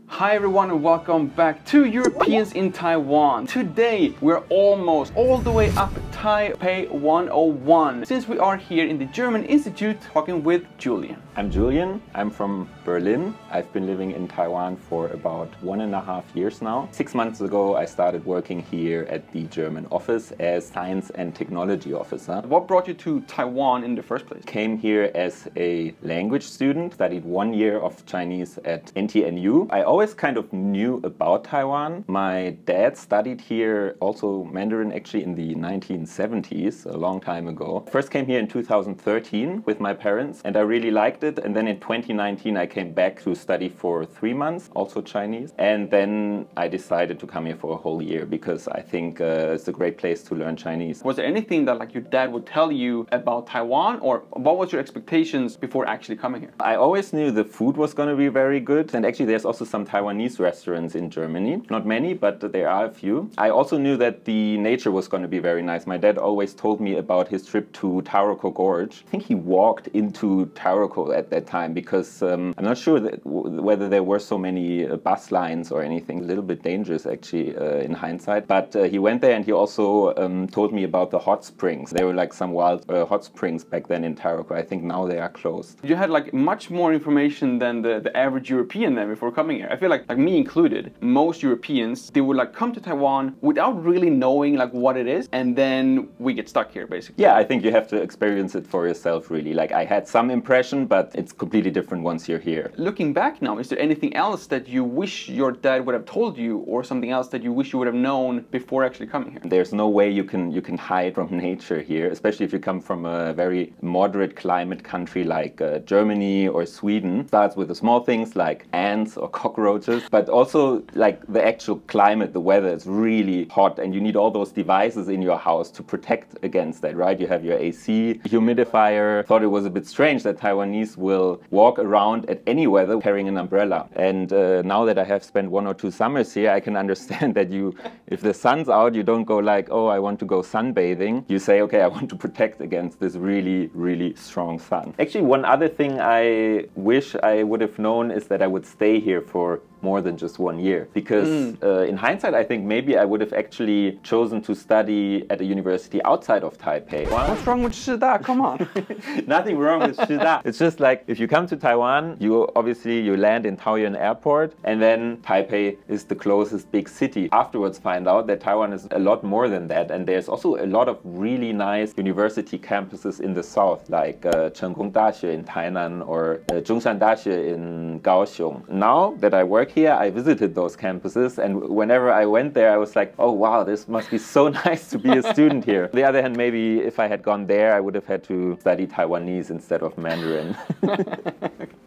Hi everyone and welcome back to Europeans in Taiwan. Today we're almost all the way up Taipei 101 since we are here in the German Institute talking with Julian. I'm Julian, I'm from Berlin. I've been living in Taiwan for about 1.5 years now. 6 months ago I started working here at the German office as Science and Technology Officer. What brought you to Taiwan in the first place? Came here as a language student, studied 1 year of Chinese at NTNU. I always kind of knew about Taiwan. My dad studied here, also Mandarin actually in the 1970s, a long time ago. First came here in 2013 with my parents and I really liked it. And then in 2019 I came back to study for 3 months, also Chinese. And then I decided to come here for a whole year because I think it's a great place to learn Chinese. Was there anything that your dad would tell you about Taiwan, or what was your expectations before actually coming here? I always knew the food was going to be very good. And actually there's also some Taiwanese restaurants in Germany. Not many, but there are a few. I also knew that the nature was going to be very nice. My dad always told me about his trip to Taroko Gorge. I think he walked into Taroko at that time because I'm not sure whether there were so many bus lines or anything. A little bit dangerous actually in hindsight. But he went there and he also told me about the hot springs. There were like some wild hot springs back then in Taroko. I think now they are closed. You had like much more information than the average European then before coming here. I feel like me included, most Europeans, they would like come to Taiwan without really knowing like what it is, and then we get stuck here basically. Yeah, I think you have to experience it for yourself really. Like I had some impression, but it's completely different once you're here. Looking back now, is there anything else that you wish your dad would have told you, or something else that you wish you would have known before actually coming here? There's no way you can hide from nature here, especially if you come from a very moderate climate country like Germany or Sweden. It starts with the small things like ants or cockroaches, but also like the actual climate, the weather is really hot and you need all those devices in your house to protect against that, right? You have your AC, humidifier. Thought it was a bit strange that Taiwanese will walk around at any weather carrying an umbrella. And now that I have spent 1 or 2 summers here, I can understand that if the sun's out, you don't go like, oh, I want to go sunbathing. You say, okay, I want to protect against this really, really strong sun. Actually, one other thing I wish I would have known is that I would stay here for more than just 1 year. Because in hindsight, I think maybe I would have actually chosen to study at a university outside of Taipei. What's wrong with Shida? Come on. Nothing wrong with Shida. It's just like if you come to Taiwan, you land in Taoyuan Airport, and then Taipei is the closest big city. Afterwards find out that Taiwan is a lot more than that, and there's also a lot of really nice university campuses in the south, like Chengkong Daxue in Tainan or Zhongshan Daxue in Kaohsiung. Now that I work here, I visited those campuses, and whenever I went there I was like, oh wow, this must be so nice to be a student here. On the other hand, maybe if I had gone there I would have had to study Taiwanese instead of Mandarin.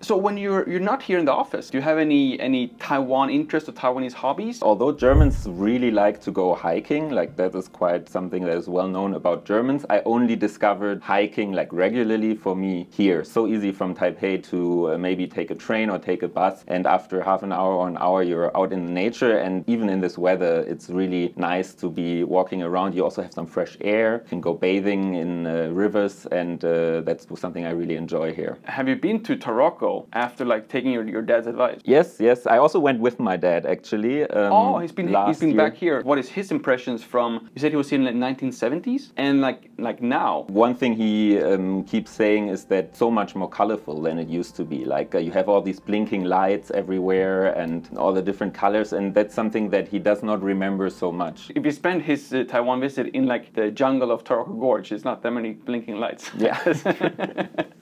So when you're not here in the office, do you have any Taiwan interests or Taiwanese hobbies? Although Germans really like to go hiking, like that is quite something that is well known about Germans, I only discovered hiking like regularly for me here. So easy from Taipei to maybe take a train or take a bus, and after half an hour or an hour you're out in nature, and even in this weather it's really nice to be walking around. You also have some fresh air, you can go bathing in rivers, and that's something I really enjoy here. Have you been to Taroko after like taking your dad's advice? Yes. I also went with my dad actually. Oh, he's been back here. What is his impressions from? You said he was here in the 1970s, and like now. One thing he keeps saying is that so much more colorful than it used to be. Like you have all these blinking lights everywhere and all the different colors, and that's something that he does not remember so much. If you spend his Taiwan visit in like the jungle of Taroko Gorge, it's not that many blinking lights. Yeah.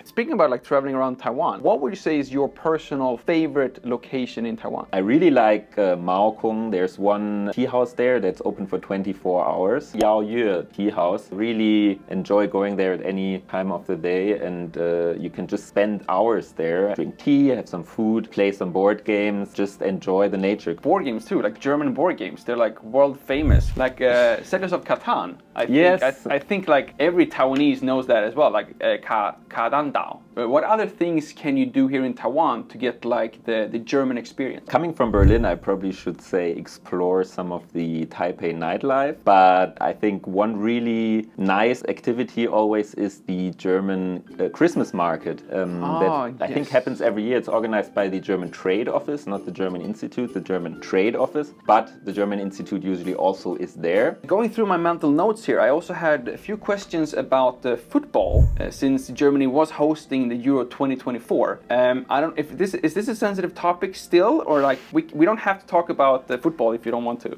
Speaking about like traveling around Taiwan, what would you say is your personal favorite location in Taiwan? I really like Mao Kung. There's one tea house there that's open for 24 hours. Yao Yue Tea House. Really enjoy going there at any time of the day, and you can just spend hours there, drink tea, have some food, play some board games, just enjoy the nature. Board games too, like German board games. They're like world famous, like Settlers of Catan. I think like every Taiwanese knows that as well, like Ka Dan Dao. What other things can you do here in Taiwan to get like the German experience? Coming from Berlin, I probably should say explore some of the Taipei nightlife, but I think one really nice activity always is the German Christmas market that I think happens every year. It's organized by the German Trade Office, not the German Institute, the German Trade Office, but the German Institute usually also is there. Going through my mental notes here, I also had a few questions about football since Germany was hosting the Euro 2024. I don't if this is a sensitive topic still, or like we don't have to talk about the football if you don't want to.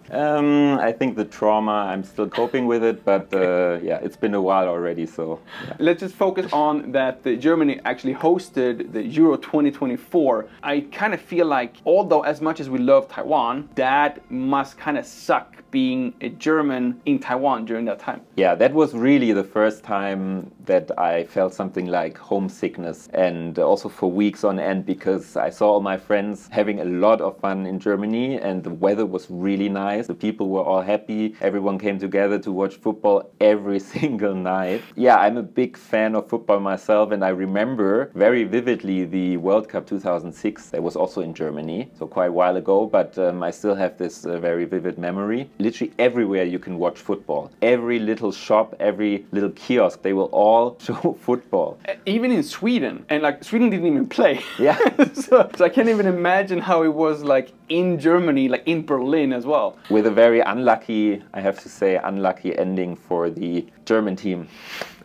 I think the trauma, I'm still coping with it, but yeah, it's been a while already, so yeah. Let's just focus on that Germany actually hosted the Euro 2024. I kind of feel like, although as much as we love Taiwan, that must kind of suck being a German in Taiwan during that time. Yeah, that was really the first time that I felt something like homesickness, and also for weeks on end, because I saw all my friends having a lot of fun in Germany and the weather was really nice. The people were all happy. Everyone came together to watch football every single night. Yeah, I'm a big fan of football myself, and I remember very vividly the World Cup 2006. That was also in Germany, so quite a while ago, but I still have this very vivid memory. Literally everywhere you can watch football. Every little shop, every little kiosk, they will all show football. Even in Sweden, and like Sweden didn't even play. Yeah. so I can't even imagine how it was like in Germany, like in Berlin as well. With a very unlucky, I have to say, unlucky ending for the German team.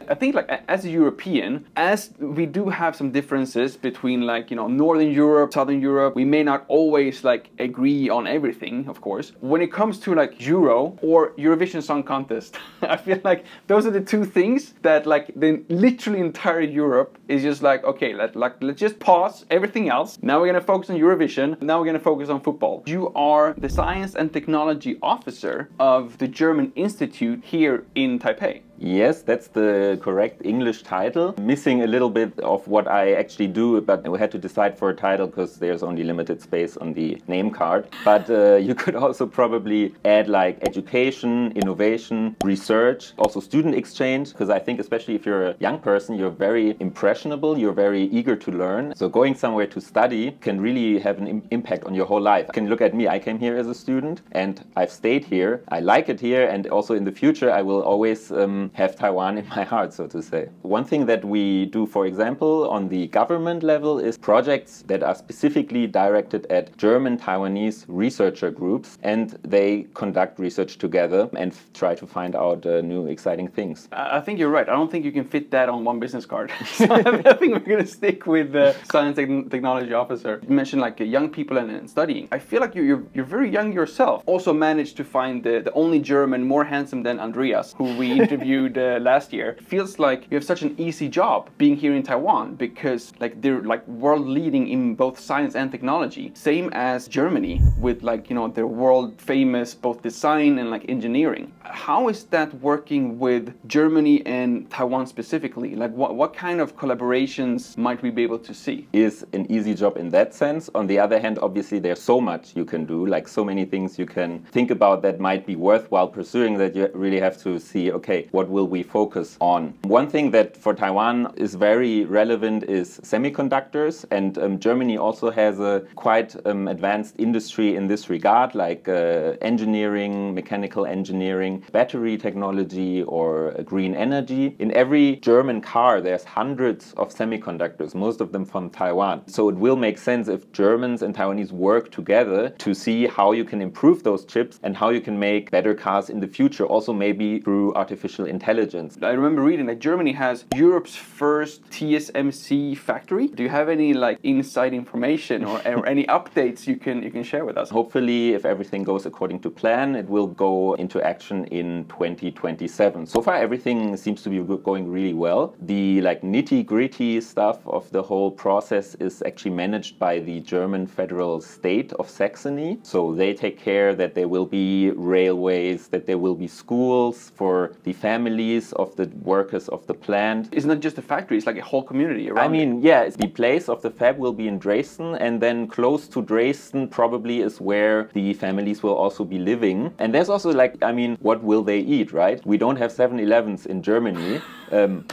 I think like as a European, as we do have some differences between like, you know, Northern Europe, Southern Europe, we may not always like agree on everything, of course. When it comes to like Euro or Eurovision Song Contest, I feel like those are the two things that like the literally entire Europe is just like, okay, let's just pause everything else. Now we're gonna focus on Eurovision. Now we're gonna focus on football. You are the Science and Technology Officer of the German Institute here in Taipei. Yes, that's the correct English title. Missing a little bit of what I actually do, but we had to decide for a title because there's only limited space on the name card. But you could also probably add like education, innovation, research, also student exchange, because I think especially if you're a young person, you're very impressionable, you're very eager to learn. So going somewhere to study can really have an impact on your whole life. You can look at me, I came here as a student and I've stayed here. I like it here, and also in the future I will always have Taiwan in my heart, so to say. One thing that we do, for example, on the government level is projects that are specifically directed at German Taiwanese researcher groups, and they conduct research together and try to find out new exciting things. I think you're right. I don't think you can fit that on one business card. So I think we're going to stick with the Science and Technology Officer. You mentioned like young people and studying. I feel like you're very young yourself. Also managed to find the only German more handsome than Andreas, who we interviewed last year. Feels like you have such an easy job being here in Taiwan, because like they're like world leading in both science and technology, same as Germany with like, you know, their world famous both design and like engineering. How is that working with Germany and Taiwan specifically? Like what kind of collaborations might we be able to see? Is an easy job in that sense. On the other hand, obviously there's so much you can do, like so many things you can think about that might be worthwhile pursuing, that you really have to see, okay, what will we focus on? One thing that for Taiwan is very relevant is semiconductors, and Germany also has a quite advanced industry in this regard, like engineering, mechanical engineering, battery technology, or green energy. In every German car there's hundreds of semiconductors, most of them from Taiwan. So it will make sense if Germans and Taiwanese work together to see how you can improve those chips and how you can make better cars in the future, also maybe through artificial intelligence. I remember reading that Germany has Europe's first TSMC factory. Do you have any like inside information or any updates you can share with us? Hopefully, if everything goes according to plan, it will go into action in 2027. So far, everything seems to be going really well. The like nitty-gritty stuff of the whole process is actually managed by the German federal state of Saxony. So they take care that there will be railways, that there will be schools for the families of the workers of the plant. It's not just a factory, it's like a whole community around. I mean, yeah, the place of the fab will be in Dresden, and then close to Dresden probably is where the families will also be living. And there's also like, I mean, what will they eat, right? We don't have 7-Elevens in Germany.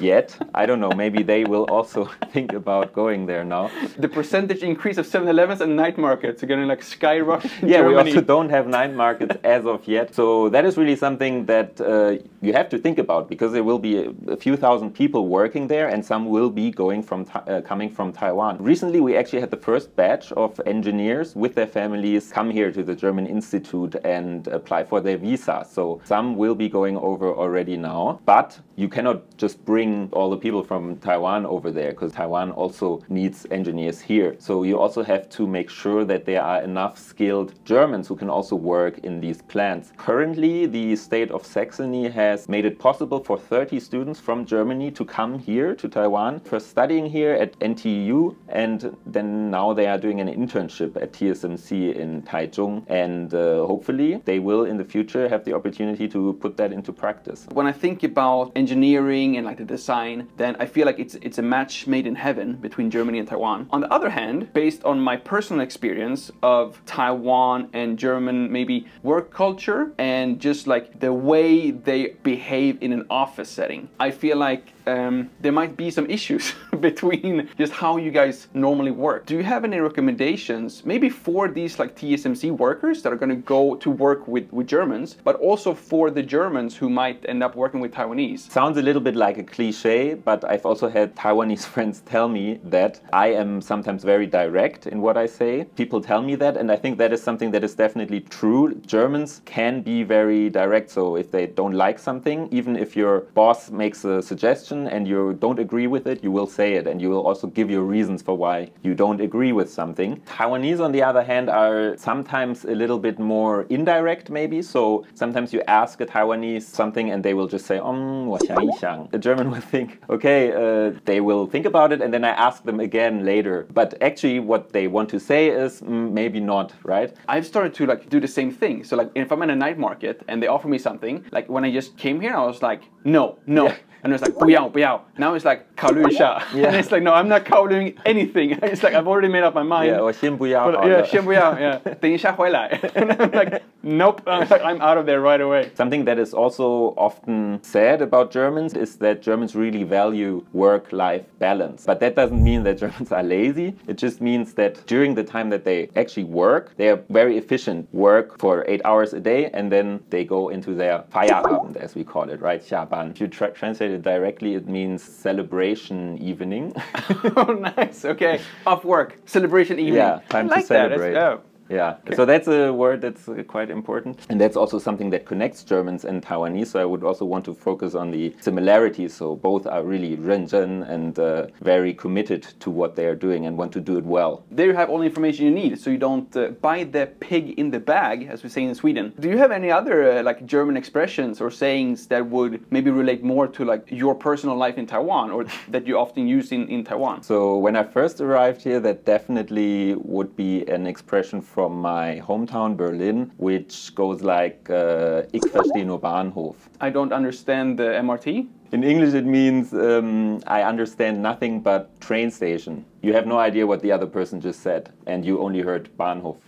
Yet. I don't know, maybe they will also think about going there now. The percentage increase of 7-Elevens and night markets are going to like skyrocket in Yeah, Germany. we also don't have night markets as of yet. So that is really something that you have to think about, because there will be a few thousand people working there, and some will be going from coming from Taiwan. Recently, we actually had the first batch of engineers with their families come here to the German Institute and apply for their visa. So some will be going over already now, but you cannot just bring all the people from Taiwan over there, because Taiwan also needs engineers here. So you also have to make sure that there are enough skilled Germans who can also work in these plants. Currently, the state of Saxony has made it possible for 30 students from Germany to come here to Taiwan for studying here at NTU, and then now they are doing an internship at TSMC in Taichung, and hopefully they will in the future have the opportunity to put that into practice. When I think about engineering and like the design, then I feel like it's a match made in heaven between Germany and Taiwan. On the other hand, based on my personal experience of Taiwan and German maybe work culture and just like the way they behave in an office setting, I feel like there might be some issues between just how you guys normally work. Do you have any recommendations maybe for these like TSMC workers that are going to go to work with Germans, but also for the Germans who might end up working with Taiwanese? Sounds a little bit like a cliche, but I've also had Taiwanese friends tell me that I am sometimes very direct in what I say. People tell me that, and I think that is something that is definitely true. Germans can be very direct, so if they don't like something, even if your boss makes a suggestion and you don't agree with it, you will say it, and you will also give your reasons for why you don't agree with something. Taiwanese, on the other hand, are sometimes a little bit more indirect, maybe. So sometimes you ask a Taiwanese something and they will just say, 我想一想. The German will think, okay, they will think about it, and then I ask them again later. But actually what they want to say is maybe not, right? I've started to like do the same thing. So like if I'm in a night market and they offer me something, like when I just came here, I was like, no. Yeah. And it's like, 不要, 不要. Now it's like, 考虑一下. Yeah. And it's like, no, I'm not 考虑 anything. It's like, I've already made up my mind. Yeah, 我先不要. Yeah, 先不要, yeah. 等一下回来. And I'm like, nope. I'm out of there right away. Something that is also often said about Germans is that Germans really value work-life balance. But that doesn't mean that Germans are lazy. It just means that during the time that they actually work, they are very efficient, work for 8 hours a day, and then they go into their Feierabend, as we call it, right? 下班. If you translate it directly, it means celebration evening. Oh, nice. Okay. Off work. Celebration evening. Yeah, time to celebrate. Yeah, okay. So that's a word that's quite important. And that's also something that connects Germans and Taiwanese. So I would also want to focus on the similarities. So both are really 认真 and very committed to what they are doing and want to do it well. There you have all the information you need, so you don't buy the pig in the bag, as we say in Sweden. Do you have any other like German expressions or sayings that would maybe relate more to like your personal life in Taiwan, or that you often use in Taiwan? So when I first arrived here, that definitely would be an expression from my hometown, Berlin, which goes like, ich verstehe nur Bahnhof. I don't understand the MRT. In English it means, I understand nothing but train station. You have no idea what the other person just said, and you only heard Bahnhof.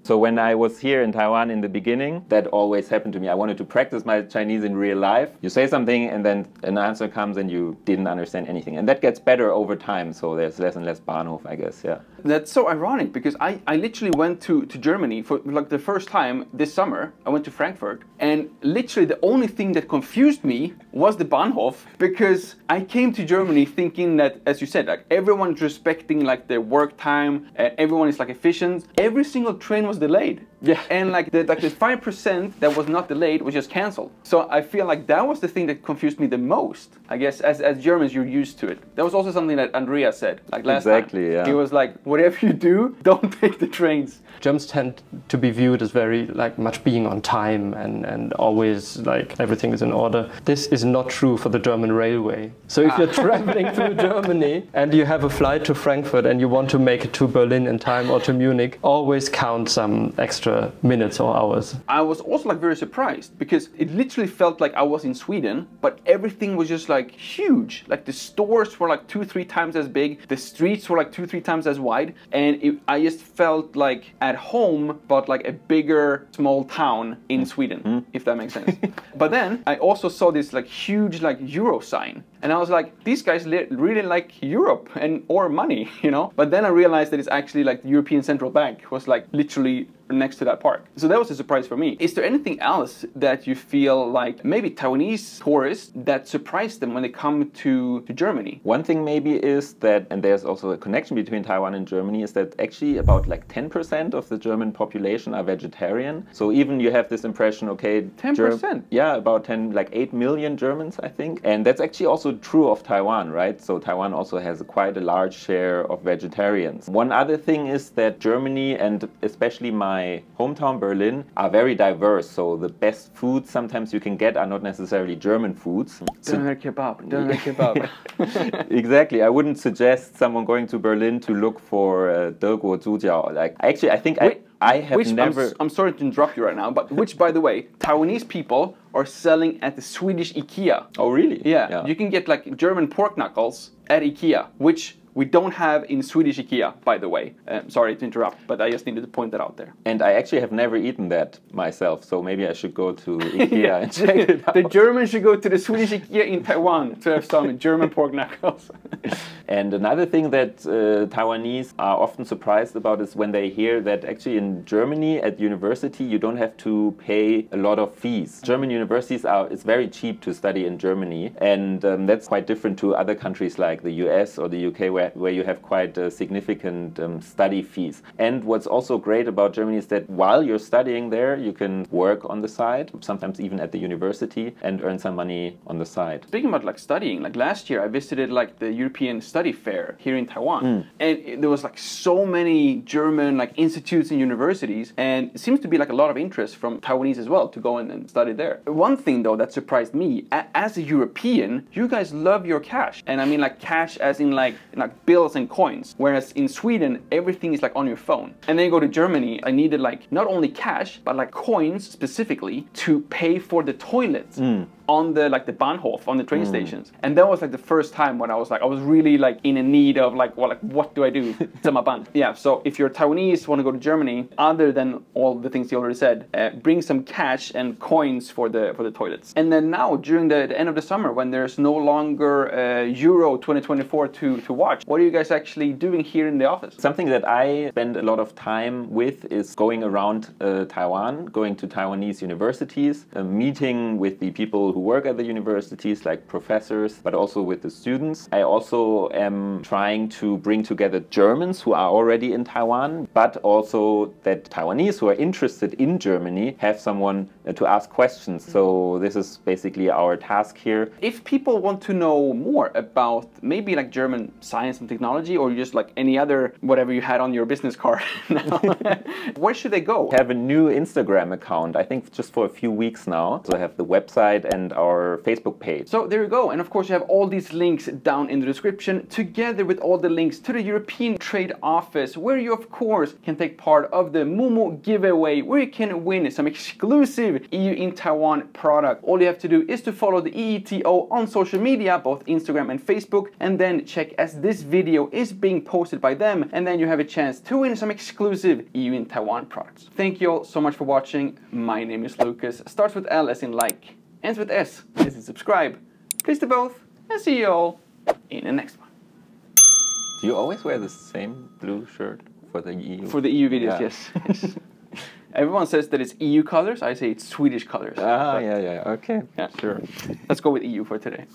So when I was here in Taiwan in the beginning, that always happened to me. I wanted to practice my Chinese in real life. You say something and then an answer comes and you didn't understand anything. And that gets better over time, so there's less and less Bahnhof, I guess, yeah. That's so ironic, because I literally went to Germany for like the first time this summer. I went to Frankfurt, and literally the only thing that confused me was the Bahnhof, because I came to Germany thinking that, as you said, like everyone's respecting like their work time, and everyone is like efficient. Every single train was delayed. Yeah. And like the 5% that was not delayed was just cancelled. So I feel like that was the thing that confused me the most. I guess as Germans, you're used to it. That was also something that Andrea said like last time. Exactly, yeah. He was like, whatever you do, don't take the trains. Germans tend to be viewed as very like much being on time and always like everything is in order. This is not true for the German railway. So if you're traveling through Germany and you have a flight to Frankfurt and you want to make it to Berlin in time or to Munich, always count some extra minutes or hours. I was also like very surprised, because it literally felt like I was in Sweden, but everything was just like huge. Like the stores were like 2-3 times as big, the streets were like 2-3 times as wide, and I just felt like at home, but like a bigger small town in Sweden, if that makes sense. But then I also saw this like huge like euro sign. And I was like, these guys really like Europe and or money, you know? But then I realized that it's actually like the European Central Bank was like literally next to that park. So that was a surprise for me. Is there anything else that you feel like maybe Taiwanese tourists that surprised them when they come to Germany? One thing maybe is that, and there's also a connection between Taiwan and Germany, is that actually about like 10% of the German population are vegetarian. So even you have this impression, okay, 10%? Yeah, about 10, like 8 million Germans, I think. And that's actually also true of Taiwan, right? So Taiwan also has quite a large share of vegetarians. One other thing is that Germany, and especially my hometown Berlin, are very diverse. So the best foods sometimes you can get are not necessarily German foods. Döner kebab, döner kebab. Exactly. I wouldn't suggest someone going to Berlin to look for德國豬腳. Like, actually, I think I have never... I'm sorry to interrupt you right now, but which, by the way, Taiwanese people are selling at the Swedish IKEA. Oh, really? Yeah. You can get like German pork knuckles at IKEA, which we don't have in Swedish IKEA, by the way. Sorry to interrupt, but I just needed to point that out there. And I actually have never eaten that myself, so maybe I should go to IKEA and check it out. The Germans should go to the Swedish IKEA in Taiwan to have some German pork knuckles. And another thing that Taiwanese are often surprised about is when they hear that actually in Germany at university you don't have to pay a lot of fees. German universities it's very cheap to study in Germany, and that's quite different to other countries like the US or the UK where you have quite significant study fees. And what's also great about Germany is that while you're studying there, you can work on the side, sometimes even at the university, and earn some money on the side. Speaking about like studying, like last year I visited like the European Study Fair here in Taiwan, and there was like so many German like institutes and universities, and it seems to be like a lot of interest from Taiwanese as well to go in and study there. One thing though that surprised me, as a European, you guys love your cash, and I mean like cash as in like bills and coins, whereas in Sweden everything is like on your phone. And then you go to Germany, I needed like not only cash but like coins specifically to pay for the toilets on the like the Bahnhof, on the train stations. And that was like the first time when I was really like in a need of like, well, like what do I do? Yeah, so if you're Taiwanese, want to go to Germany, other than all the things you already said, bring some cash and coins for the toilets. And then now during the end of the summer, when there's no longer Euro 2024 to watch, what are you guys actually doing here in the office? Something that I spend a lot of time with is going around Taiwan, going to Taiwanese universities, meeting with the people who work at the universities, like professors, but also with the students. I also am trying to bring together Germans who are already in Taiwan, but also that Taiwanese who are interested in Germany have someone to ask questions. So this is basically our task here. If people want to know more about maybe like German science and technology, or just like any other whatever you had on your business card now, where should they go? I have a new Instagram account, I think just for a few weeks now. So I have the website and our Facebook page. So there you go. And of course you have all these links down in the description, together with all the links to the European Trade Office, where you of course can take part of the Mumu giveaway, where you can win some exclusive EU in Taiwan product. All you have to do is to follow the EETO on social media, both Instagram and Facebook, and then check as this video is being posted by them, and then you have a chance to win some exclusive EU in Taiwan products. Thank you all so much for watching. My name is Lucas. Starts with L as in like, ends with S as in subscribe. Please do both, and see you all in the next one. Do you always wear the same blue shirt for the EU? For the EU videos, yes. Everyone says that it's EU colors. I say it's Swedish colors. Yeah, okay. Yeah. Sure. Let's go with EU for today.